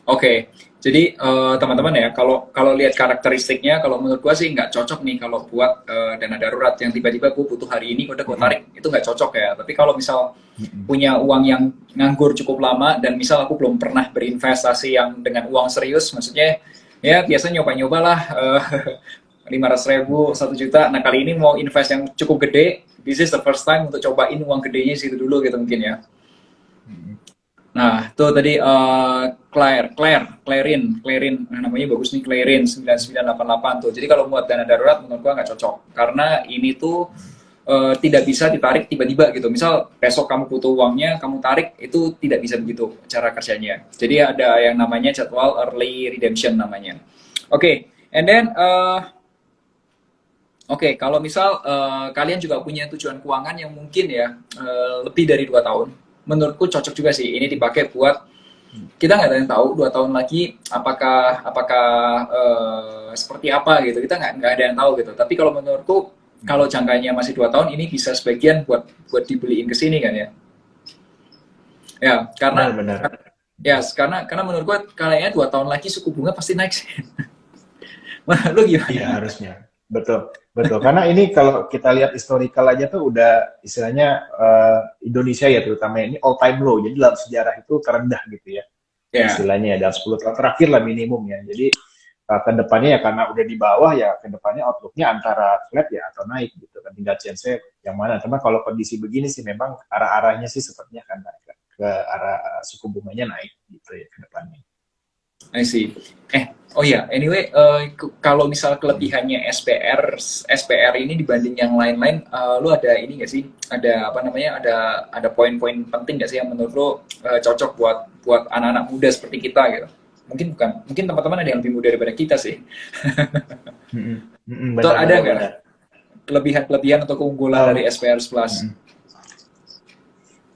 Oke, jadi teman-teman ya, kalau kalau lihat karakteristiknya, kalau menurut gua sih nggak cocok nih kalau buat dana darurat yang tiba-tiba gua butuh hari ini, udah gua Mm-mm. tarik, itu nggak cocok ya. Tapi kalau misal Mm-mm. punya uang yang nganggur cukup lama dan misal aku belum pernah berinvestasi yang dengan uang serius, maksudnya ya biasa nyoba-nyoba lah 500.000, 1 juta. Nah kali ini mau invest yang cukup gede, this is the first time untuk cobain uang gedenya situ dulu gitu mungkin ya. Mm-mm. Nah, itu tadi Clarin, nah, namanya bagus nih Clarin 9988 tuh. Jadi kalau buat dana darurat menurut gua nggak cocok karena ini tuh tidak bisa ditarik tiba-tiba gitu. Misal besok kamu butuh uangnya, kamu tarik itu tidak bisa begitu cara kerjanya. Jadi ada yang namanya jadwal early redemption namanya. Oke, okay. And then Oke, kalau misal kalian juga punya tujuan keuangan yang mungkin ya lebih dari 2 tahun, menurutku cocok juga sih. Ini dipakai buat kita nggak ada yang tahu 2 tahun lagi apakah apakah seperti apa gitu. Kita nggak ada yang tahu gitu. Tapi kalau menurutku kalau jangkanya masih 2 tahun ini bisa sebagian buat buat dibeliin ke sini kan ya. Ya karena Benar-benar. ya karena menurut gua kayaknya 2 tahun lagi suku bunga pasti naik sih. Lu Iya gimana? harusnya, betul, betul. Karena ini kalau kita lihat historical aja tuh udah istilahnya Indonesia ya terutama ini all time low. Jadi dalam sejarah itu terendah gitu ya, Ya, istilahnya ya dalam 10 tahun terakhir lah minimum ya. Jadi ke depannya ya karena udah di bawah ya ke depannya outlooknya antara flat ya atau naik gitu kan. Tinggal chance yang mana. Cuma kalau kondisi begini sih memang arah-arahnya sih sepertinya akan naik ke arah suku bunganya naik gitu ya ke depannya. I see. Oh ya, anyway, kalau misal Hmm. kelebihannya SPR ini dibanding yang lain-lain, lu ada ini nggak sih? Ada apa namanya? Ada poin-poin penting nggak sih yang menurut lu cocok buat buat anak-anak muda seperti kita gitu? Mungkin bukan, mungkin teman-teman ada yang lebih muda daripada kita sih. Mm-mm. Mm-mm, Itu ada benar-benar nggak benar. kelebihan-kelebihan atau keunggulan dari Um, SPR Plus? mm-mm.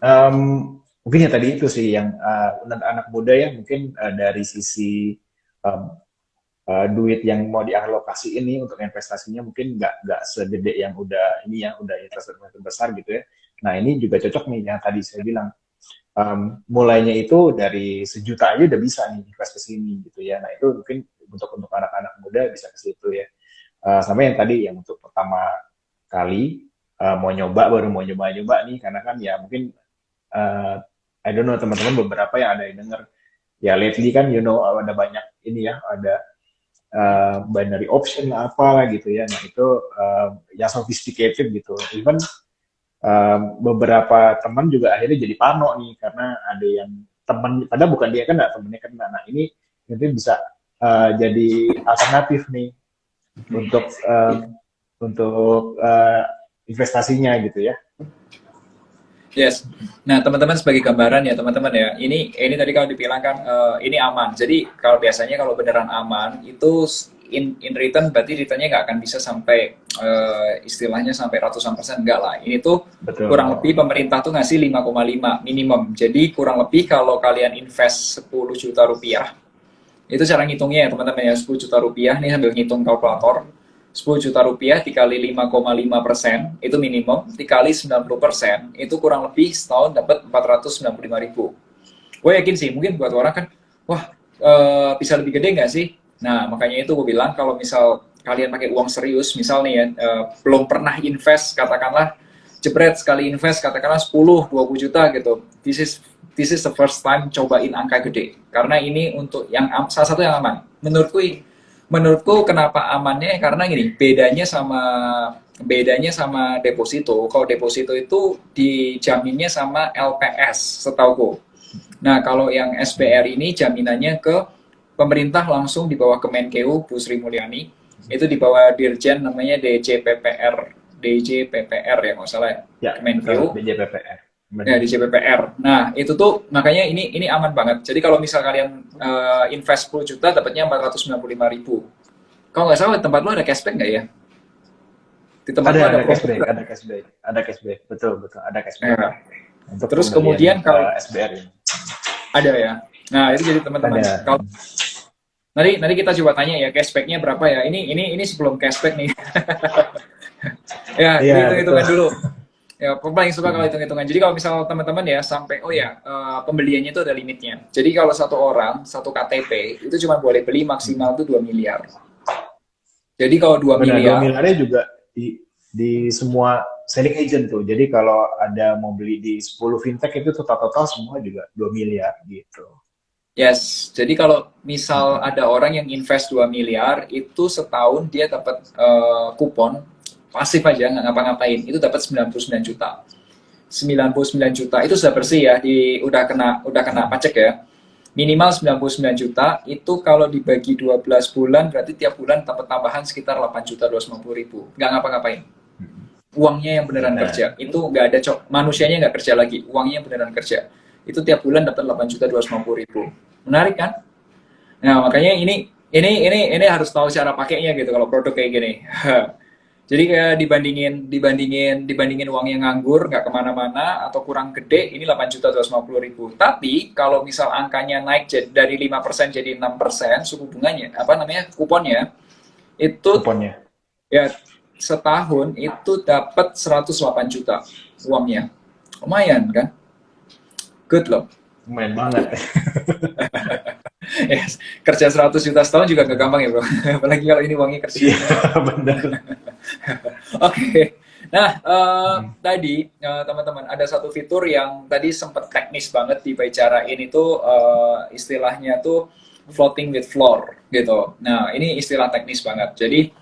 Um, Mungkin ya tadi itu sih yang anak muda ya mungkin dari sisi um, duit yang mau dialokasi ini untuk investasinya mungkin nggak segede yang udah ini ya udah investasi besar gitu ya. Nah ini juga cocok nih yang tadi saya bilang mulainya itu dari 1 juta aja udah bisa nih invest ke sini gitu ya. Nah itu mungkin untuk anak-anak muda bisa ke situ ya. Sama yang tadi yang untuk pertama kali mau nyoba baru mau nyoba-nyoba nih karena kan ya mungkin uh, I don't know teman-teman beberapa yang ada yang dengar ya lately kan you know ada banyak ini ya ada binary option lah apalah gitu ya nah itu yang sophisticated gitu even beberapa teman juga akhirnya jadi pano nih karena ada yang teman padahal bukan dia kan nggak temennya kan nah ini nanti bisa jadi alternatif nih untuk investasinya gitu ya. Yes. Nah, teman-teman sebagai gambaran ya, teman-teman ya. Ini tadi kalau dibilang kan ini aman. Jadi kalau biasanya kalau beneran aman itu in return berarti returnnya nggak akan bisa sampai istilahnya sampai ratusan persen enggak lah. Ini tuh kurang lebih Betul. pemerintah tuh ngasih 5,5 minimum. Jadi kurang lebih kalau kalian invest 10 juta rupiah itu cara ngitungnya ya teman-teman ya 10 juta rupiah nih sambil ngitung kalkulator 10 juta rupiah dikali 5,5% itu minimum dikali 90% itu kurang lebih setahun dapat 495.000. Gue yakin sih mungkin buat orang kan wah bisa lebih gede nggak sih. Nah makanya itu gue bilang kalau misal kalian pakai uang serius misal nih ya belum pernah invest katakanlah jebret sekali invest katakanlah 10-20 juta gitu this is the first time cobain angka gede karena ini untuk yang salah satu yang aman menurutku kenapa amannya karena gini bedanya sama deposito kalau deposito itu dijaminnya sama LPS setauku. Nah kalau yang SPR ini jaminannya ke pemerintah langsung di bawah Kemenkeu Bu Sri Mulyani itu di bawah Dirjen namanya DJPPR ya nggak salah ya Ya, betul, Kemenkeu BJPPR. ya Benar. di JPPR. Nah itu tuh makanya ini aman banget. Jadi kalau misal kalian invest 10 juta dapatnya 495.000. Kalau nggak salah di tempat lo ada cashback nggak ya? Di tempat lo ada Ada promo cashback, nggak? ada cashback, betul, betul, ada cashback Ya. untuk Terus pembelian kemudian kalau SBR ini. ada ya. Nah itu jadi teman-teman. Ada. Kalau nanti kita coba tanya ya cashbacknya berapa ya. Ini sebelum cashback nih. Ya Iya, dihitung betul. hitungan dulu. Ya, aku paling suka kalau hitung-hitungan. Jadi kalau misal teman-teman ya sampai, oh ya, pembeliannya itu ada limitnya. Jadi kalau satu orang, satu KTP, itu cuma boleh beli maksimal tuh 2 miliar. Jadi kalau 2 Benar, 2 miliar, miliarnya juga di semua selling agent tuh. Jadi kalau ada mau beli di 10 fintech itu total-total semua juga 2 miliar gitu. yes. Jadi kalau misal ada orang yang invest 2 miliar, itu setahun dia dapat kupon, pasif aja, nggak ngapa-ngapain, itu dapat 99 juta. 99 juta itu sudah bersih ya, udah kena pajak ya. Minimal 99 juta, itu kalau dibagi 12 bulan, berarti tiap bulan dapat tambahan sekitar 8 juta 250 ribu. Nggak ngapa-ngapain. Uangnya yang beneran Benar. kerja. Itu nggak ada manusianya nggak kerja lagi. Uangnya yang beneran kerja. Itu tiap bulan dapat 8 juta 250 ribu. Menarik kan? Nah, makanya ini harus tahu cara pakainya gitu kalau produk kayak gini. Jadi kayak dibandingin uang yang nganggur, nggak kemana-mana, atau kurang gede, ini 8 juta 250 ribu. Tapi kalau misal angkanya naik dari 5% jadi 6%, suku bunganya, apa namanya, kuponnya, itu Kuponnya. ya setahun itu dapat 108 juta uangnya. Lumayan kan? Good loh. Lumayan banget. Yes. Kerja 100 juta setahun juga nggak gampang ya bro. Apalagi kalau ini uangnya kerja. Iya, benar. Oke. Nah, tadi teman-teman ada satu fitur yang tadi sempat teknis banget dibicarain itu istilahnya tuh floating with floor gitu. Nah, ini istilah teknis banget. Jadi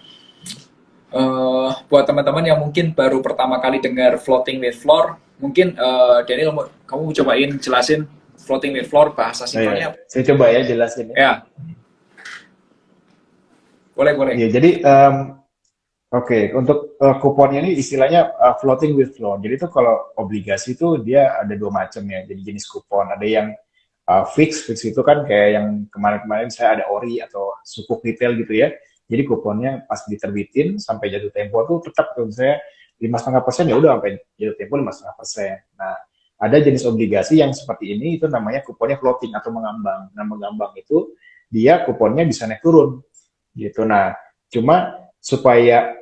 buat teman-teman yang mungkin baru pertama kali dengar floating with floor, mungkin Daniel kamu cobain jelasin floating with floor bahasa Oh, iya. simpelnya. Saya coba ya jelasin ya. Ya, boleh boleh. Iya, jadi oke, untuk kuponnya ini istilahnya floating with floor. Jadi itu kalau obligasi itu dia ada dua macam ya. Jadi jenis kupon. Ada yang fix itu kan kayak yang kemarin-kemarin saya ada ori atau sukuk retail gitu ya. Jadi kuponnya pas diterbitin sampai jatuh tempo tuh tetap tuh saya 5,5% ya udah sampai jatuh tempo 5,5%. Nah, ada jenis obligasi yang seperti ini itu namanya kuponnya floating atau mengambang. Nah, mengambang itu dia kuponnya bisa naik turun gitu. Nah, cuma supaya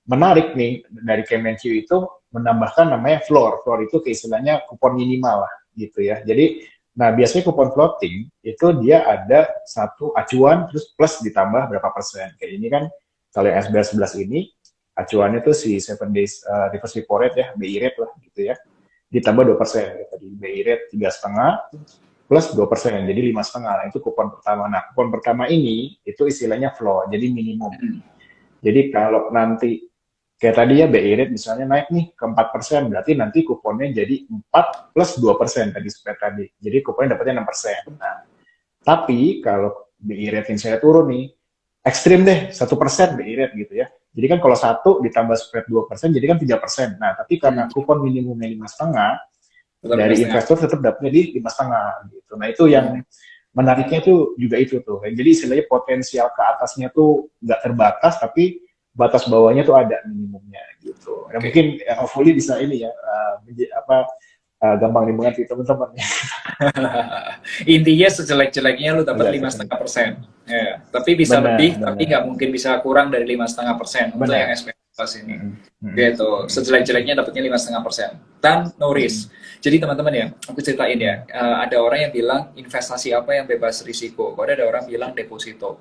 menarik nih dari Kemenq itu menambahkan namanya floor. Floor itu keistilahnya kupon minimal lah gitu ya. Jadi nah biasanya kupon floating itu dia ada satu acuan terus plus ditambah berapa persen. Kayak ini kan kalau yang SBR 11 ini acuannya tuh si 7 days reverse repo rate ya, BI rate lah gitu ya. Ditambah 2%. Tadi BI rate 3,5 plus 2%, jadi 5,5. Nah, itu kupon pertama. Nah, kupon pertama ini itu istilahnya floor, jadi minimum. Jadi kalau nanti kayak tadi ya BI rate misalnya naik nih ke 4%, berarti nanti kuponnya jadi 4 plus 2% tadi spread tadi. Jadi kuponnya dapatnya 6%. Nah, tapi kalau BI rate saya turun nih, ekstrim deh, 1% BI rate gitu ya. Jadi kan kalau 1 ditambah spread 2%, jadi kan 3%. Nah, tapi karena kupon minimumnya 5,5, dari investor tetap dapatnya di 5,5 gitu. Nah, itu yang menariknya tuh juga itu tuh. Jadi istilahnya potensial ke atasnya tuh nggak terbatas, tapi batas bawahnya tuh ada minimumnya gitu. Ya, mungkin hopefully bisa ini ya gampang dimengerti teman-teman. Intinya sejelek-jeleknya lu dapat 5,5%. Ya, tapi bisa lebih, tapi nggak mungkin bisa kurang dari 5,5% untuk yang SPP ini. Gitu. Sejelek-jeleknya dapatnya 5,5%. Dan no risk. Jadi teman-teman ya, aku ceritain ya, ada orang yang bilang investasi apa yang bebas risiko. Kalau ada orang bilang deposito.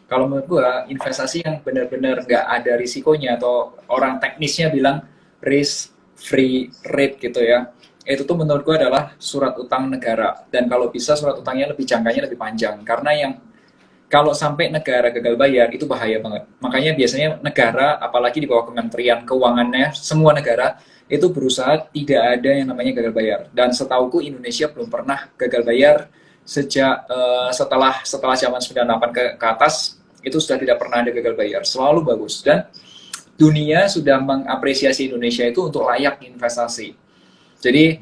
Kalau menurut gua, investasi yang benar-benar nggak ada risikonya atau orang teknisnya bilang risk free rate gitu ya. Itu tuh menurut gua adalah surat utang negara. Dan kalau bisa surat utangnya lebih jangkanya lebih panjang. Karena yang kalau sampai negara gagal bayar itu bahaya banget. Makanya biasanya negara, apalagi di bawah Kementerian Keuangannya, semua negara itu berusaha tidak ada yang namanya gagal bayar. Dan setauku Indonesia belum pernah gagal bayar sejak setelah zaman 98 ke atas, itu sudah tidak pernah ada gagal bayar. Selalu bagus. Dan dunia sudah mengapresiasi Indonesia itu untuk layak investasi. Jadi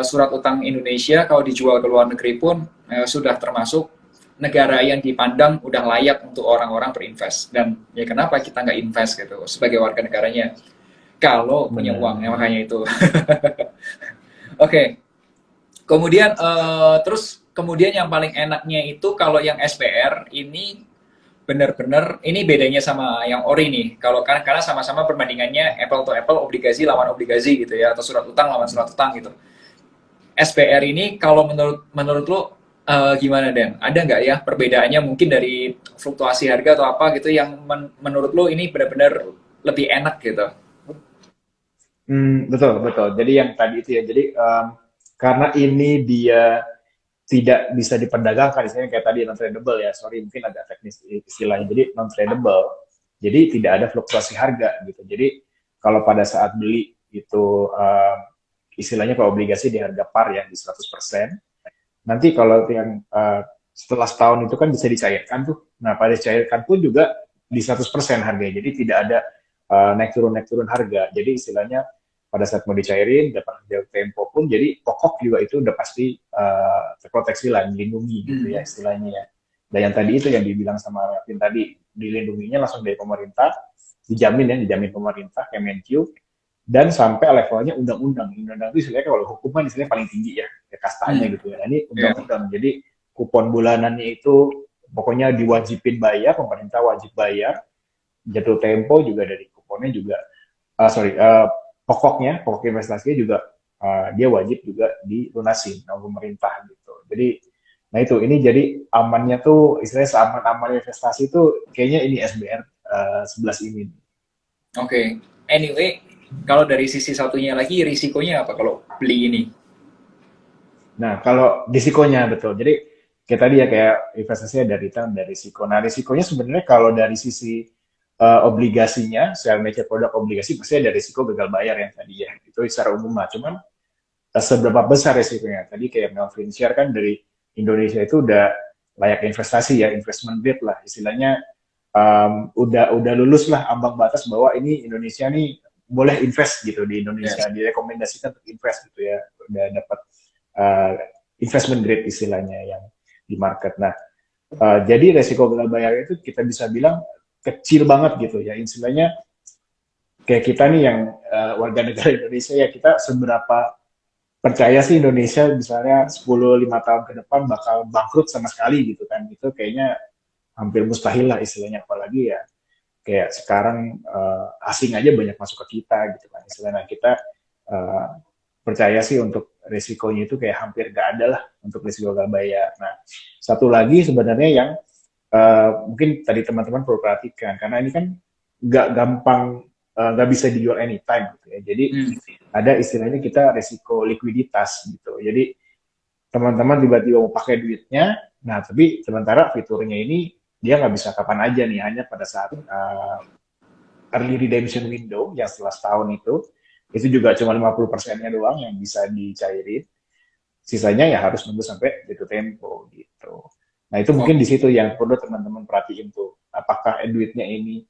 surat utang Indonesia kalau dijual ke luar negeri pun sudah termasuk negara yang dipandang udah layak untuk orang-orang berinvest. Dan ya kenapa kita nggak invest gitu sebagai warga negaranya? Kalau punya uang, ya makanya itu. Oke. Kemudian terus kemudian yang paling enaknya itu kalau yang SPR ini benar-benar ini bedanya sama yang ori nih. Kalau karena sama-sama perbandingannya apple to apple, obligasi lawan obligasi gitu ya, atau surat utang lawan surat utang gitu. SPR ini kalau menurut menurut lo gimana Dan? Ada nggak ya perbedaannya mungkin dari fluktuasi harga atau apa gitu yang menurut lo ini benar-benar lebih enak gitu? Betul, betul. Jadi yang tadi itu ya, jadi karena ini dia tidak bisa diperdagangkan, istilahnya kayak tadi non tradable ya, sorry mungkin agak teknis istilahnya. Jadi non tradable, jadi tidak ada fluktuasi harga gitu. Jadi kalau pada saat beli itu istilahnya kalau obligasi di harga par ya di 100%, nanti kalau yang setelah setahun itu kan bisa dicairkan tuh. Nah pada dicairkan pun juga di 100% harganya, jadi tidak ada naik turun harga. Jadi istilahnya pada saat mau dicairin dapat jauh tempo pun, jadi pokok juga itu udah pasti terproteksi lah, dilindungi gitu ya istilahnya ya. Dan yang tadi itu yang dibilang sama Martin tadi, dilindunginya langsung dari pemerintah, dijamin ya, dijamin pemerintah Kemenkyu, dan sampai levelnya undang-undang. Undang-undang itu istilahnya kalau hukuman istilahnya paling tinggi ya, kastanya gitu ya. Nah, ini Ya. undang-undang. Jadi kupon bulanannya itu pokoknya diwajibin bayar, pemerintah wajib bayar. Jatuh tempo juga dari kuponnya juga, pokoknya, pokok investasinya juga dia wajib juga dilunasi sama pemerintah gitu. Jadi, nah itu, ini jadi amannya tuh, istilahnya seaman-aman investasi tuh kayaknya ini SBR 11 ini. Oke. Anyway, kalau dari sisi satunya lagi risikonya apa kalau beli ini? Nah, kalau risikonya betul. Jadi kayak tadi ya kayak investasinya ada return, ada risiko. Nah, risikonya sebenarnya kalau dari sisi obligasinya, share nature produk obligasi pasti ada risiko gagal bayar yang tadi ya. Itu secara umum lah. Cuman seberapa besar risikonya? Tadi kayak Melvin share kan dari Indonesia itu udah layak investasi ya, investment grade lah istilahnya. Udah lulus lah ambang batas bahwa ini Indonesia nih boleh invest gitu di Indonesia, Yes. direkomendasikan untuk invest gitu ya, udah dapat uh, investment grade istilahnya yang di market. Nah, jadi resiko gagal bayar itu kita bisa bilang kecil banget gitu ya, istilahnya kayak kita nih yang warga negara Indonesia ya, kita seberapa percaya sih Indonesia misalnya 10-5 tahun ke depan bakal bangkrut sama sekali gitu kan, itu kayaknya hampir mustahil lah istilahnya, apalagi ya kayak sekarang asing aja banyak masuk ke kita gitu kan istilahnya. Kita uh, percaya sih untuk risikonya itu kayak hampir gak ada lah untuk risiko gagal bayar. Nah, satu lagi sebenarnya yang mungkin tadi teman-teman perlu perhatikan, karena ini kan nggak gampang, nggak bisa dijual anytime gitu ya. Jadi Hmm. ada istilahnya kita risiko likuiditas gitu. Jadi teman-teman tiba-tiba mau pakai duitnya, nah tapi sementara fiturnya ini dia nggak bisa kapan aja nih, hanya pada saat early redemption window yang setelah setahun itu juga cuma 50%-nya doang yang bisa dicairin, sisanya ya harus nunggu sampai jatuh tempo gitu. Nah itu Oh, mungkin di situ yang perlu teman-teman perhatiin tuh, apakah duitnya ini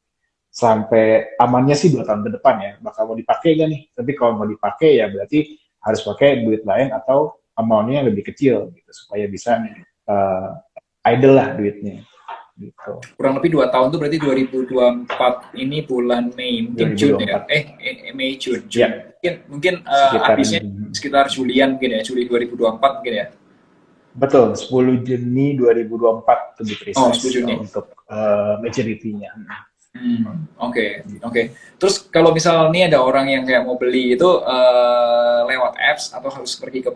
sampai amannya sih 2 tahun ke depan ya, bakal mau dipakai gak nih? Tapi kalau mau dipakai ya berarti harus pakai duit lain atau amountnya lebih kecil gitu supaya bisa uh, idle lah duitnya gitu. kurang lebih 2 tahun tuh berarti 2024 ini bulan Mei, mungkin Jun ya? 2024 Mei Jun. ya, Mungkin sekitar habisnya sekitar Julian mungkin ya, Juli 2024 mungkin ya. betul 10 Juni 2024 to be Oh, 10 precise Juni. untuk majority-nya. Oke. Terus kalau misal nih ada orang yang kayak mau beli itu lewat apps atau harus pergi ke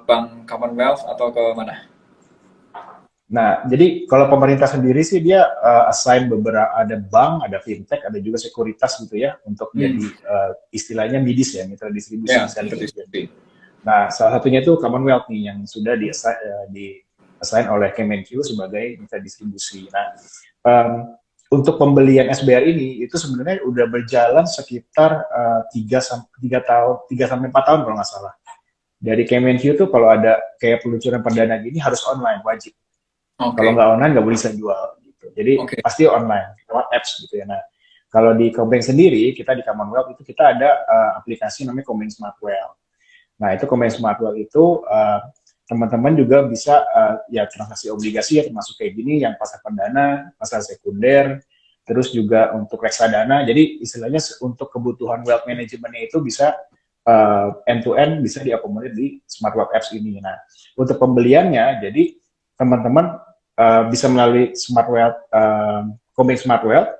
bank Commonwealth atau ke mana? Nah, jadi kalau pemerintah sendiri sih dia assign beberapa, ada bank, ada fintech, ada juga sekuritas gitu ya untuk Hmm, jadi istilahnya midis ya, mitra distribusi ya, selling agent. distribusi. Nah, salah satunya itu Commonwealth nih yang sudah di assign oleh Kemenkyu sebagai mitra distribusi. Nah, um, untuk pembelian SBR ini itu sebenarnya udah berjalan sekitar 3 sampai 4 tahun kalau nggak salah. Dari Kemenkyu tuh kalau ada kayak peluncuran perdana gini harus online, wajib. Kalau Oke, nggak online nggak bisa jual gitu. Jadi oke. pasti online lewat apps gitu ya. Nah, kalau di Kombank sendiri kita di Commonwealth itu kita ada aplikasi namanya Kombank Smartwell. Nah, itu Kombank Smartwell itu teman-teman juga bisa ya transaksi obligasi ya, termasuk kayak gini yang pasar perdana, pasar sekunder, terus juga untuk reksadana. Jadi istilahnya untuk kebutuhan wealth management-nya itu bisa end to end bisa diakomodir di Smartwell apps ini. Nah, untuk pembeliannya jadi teman-teman bisa melalui Smart Wealth, Combank Smart Wealth,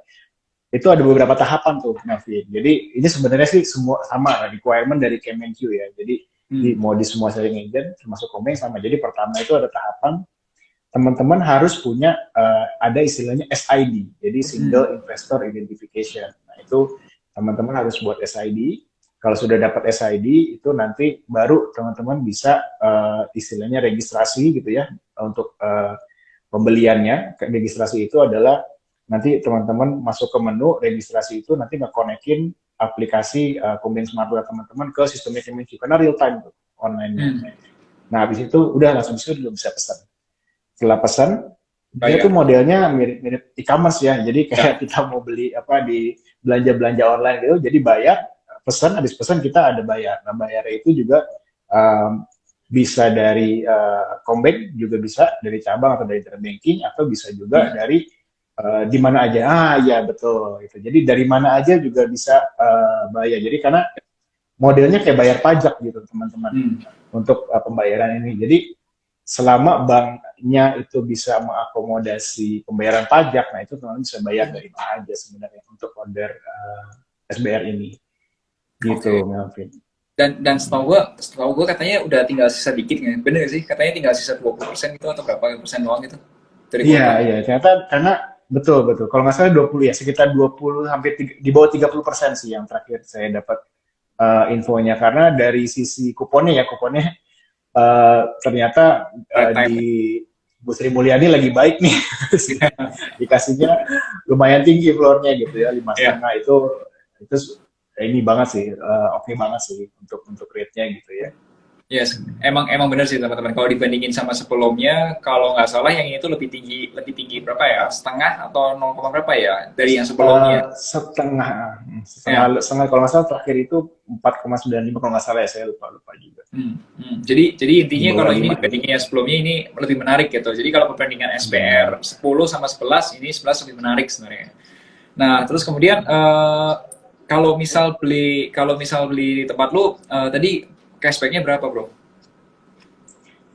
itu ada beberapa tahapan tuh, Melvin. Jadi ini sebenarnya sih semua sama requirement dari Kemenq ya. Jadi mau di semua saving agent termasuk Combank sama. Jadi pertama itu ada tahapan teman-teman harus punya ada istilahnya SID, jadi Single Investor Identification. Nah itu teman-teman harus buat SID. Kalau sudah dapat SID itu nanti baru teman-teman bisa istilahnya registrasi gitu ya untuk pembeliannya. Registrasi itu adalah nanti teman-teman masuk ke menu registrasi itu nanti nge-connect-in aplikasi Combank Smart Wealth teman-teman ke sistemnya Kemenq karena real time tuh online-nya. Nah habis itu udah langsung bisa pesan. Setelah pesan, dia tuh modelnya mirip-mirip e-commerce ya. Jadi kayak kita mau beli apa di belanja-belanja online gitu, jadi bayar, pesan, habis pesan kita ada bayar. Nah bayarnya itu juga bisa dari Combank, juga bisa dari cabang atau dari internet banking, atau bisa juga dari di mana aja. Ah ya betul. Gitu. Jadi dari mana aja juga bisa bayar. Jadi karena modelnya kayak bayar pajak gitu teman-teman untuk pembayaran ini. Jadi selama banknya itu bisa mengakomodasi pembayaran pajak, nah itu teman-teman bisa bayar dari mana aja sebenarnya untuk order SBR ini, gitu, Melvin. Dan setahu gue katanya udah tinggal sisa dikit kan, bener gak sih? Katanya tinggal sisa 20% gitu atau berapa persen doang gitu? Iya, ternyata karena betul. Kalau nggak salah 20 ya, sekitar 20 hampir di bawah 30% sih yang terakhir saya dapat infonya, karena dari sisi kuponnya ternyata di Bu Sri Mulyani lagi baik nih, dikasihnya lumayan tinggi floornya gitu ya, 5,5 itu ini banget sih, oke banget sih untuk rate-nya gitu ya. Yes, emang benar sih teman-teman. Kalau dibandingin sama sebelumnya, kalau nggak salah yang ini tuh lebih tinggi berapa ya? Setengah atau 0, berapa ya dari yang sebelumnya? Setengah kalau nggak salah terakhir itu 4,95 kalau nggak salah ya, saya lupa juga. Jadi intinya kalau ini dibandingin yang sebelumnya ini lebih menarik gitu. Jadi kalau perbandingan SBR 10 sama 11, ini 11 lebih menarik sebenarnya. Nah, terus kemudian kalau misal beli di tempat lu tadi cashback-nya berapa, bro?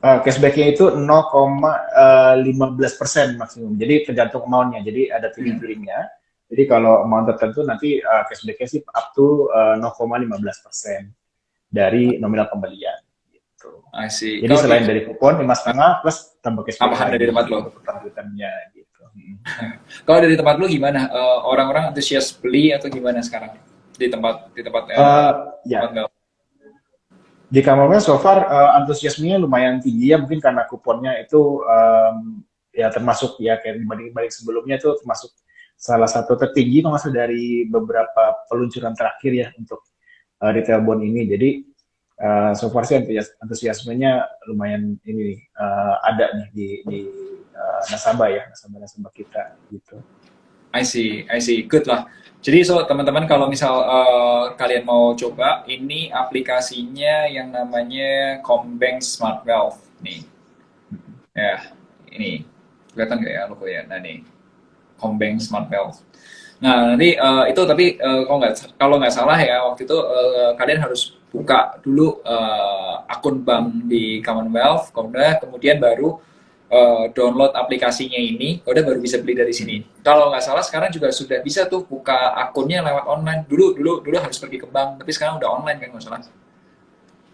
Cashback-nya itu 0,15% maksimum. Jadi tergantung amount-nya. Jadi ada tiering-tiringnya. Jadi kalau amount tertentu nanti cashback-nya sih up to 0,15% dari nominal pembelian. Gitu. I see. Jadi selain dari kupon 5,5 plus tambah cashback tambahan dari tempat lo. Kelanjutannya gitu. Kalau dari tempat lo gimana? Orang-orang antusias beli atau gimana sekarang di tempat ya. Di Kamarnya so far antusiasmenya lumayan tinggi ya, mungkin karena kuponnya itu ya termasuk ya kayak dibanding sebelumnya itu termasuk salah satu tertinggi kalau nggak salah dari beberapa peluncuran terakhir ya untuk retail bond ini. Jadi so far sih antusiasmenya lumayan ini ada nih di nasabah kita gitu. I see, good lah. Jadi teman-teman kalau misal kalian mau coba, ini aplikasinya yang namanya Combank Smart Wealth nih. Ya, ini kelihatan nggak ya logo ya? Nah nih, Combank Smart Wealth. Nah nanti itu tapi kalau nggak salah ya waktu itu kalian harus buka dulu akun bank di Commonwealth, kemudian baru download aplikasinya ini, udah baru bisa beli dari sini. Kalau nggak salah sekarang juga sudah bisa tuh buka akunnya lewat online. Dulu harus pergi ke bank, tapi sekarang udah online kan nggak salah.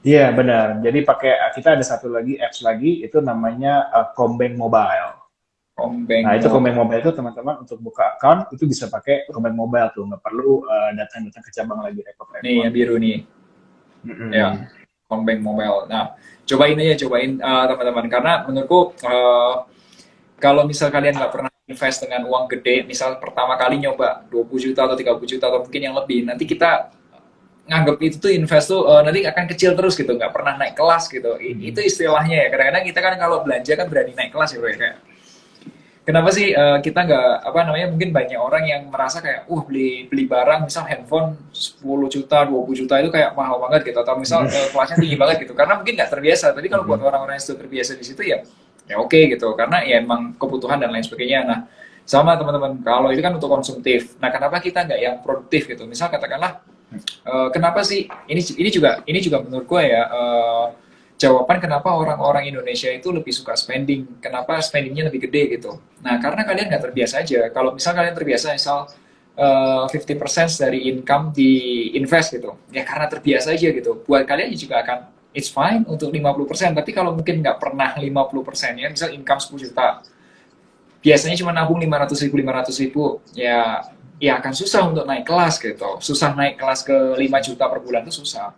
Iya benar. Jadi kita ada satu lagi apps lagi, itu namanya Combank Mobile. Nah itu Combank Mobile itu teman-teman untuk buka account itu bisa pakai Combank Mobile tuh, nggak perlu datang ke cabang lagi repot-repot. Nih yang biru nih. Ya. Combank Mobile. Nah, cobain teman-teman, karena menurutku kalau misal kalian nggak pernah invest dengan uang gede, misal pertama kali nyoba 20 juta atau 30 juta atau mungkin yang lebih, nanti kita nganggap itu tuh invest tuh nanti akan kecil terus gitu, nggak pernah naik kelas gitu. Itu istilahnya ya. Kadang-kadang kita kan kalau belanja kan berani naik kelas ya, bro, kayak kenapa sih kita nggak mungkin banyak orang yang merasa kayak beli barang misal handphone 10 juta 20 juta itu kayak mahal banget gitu, atau misal kelasnya tinggi banget gitu karena mungkin nggak terbiasa. Tapi kalau buat orang-orang yang sudah terbiasa di situ ya oke gitu, karena ya emang kebutuhan dan lain sebagainya. Nah sama teman-teman, kalau itu kan untuk konsumtif. Nah kenapa kita nggak yang produktif gitu? Misal katakanlah kenapa sih ini juga menurut gue ya jawaban kenapa orang-orang Indonesia itu lebih suka spending, kenapa spendingnya lebih gede gitu. Nah, karena kalian nggak terbiasa aja. Kalau misal kalian terbiasa, misal 50% dari income di invest gitu, ya karena terbiasa aja gitu. Buat kalian juga akan it's fine untuk 50%, tapi kalau mungkin nggak pernah 50% ya, misal income 10 juta, biasanya cuma nabung 500 ribu, ya akan susah untuk naik kelas gitu. Susah naik kelas ke 5 juta per bulan itu susah.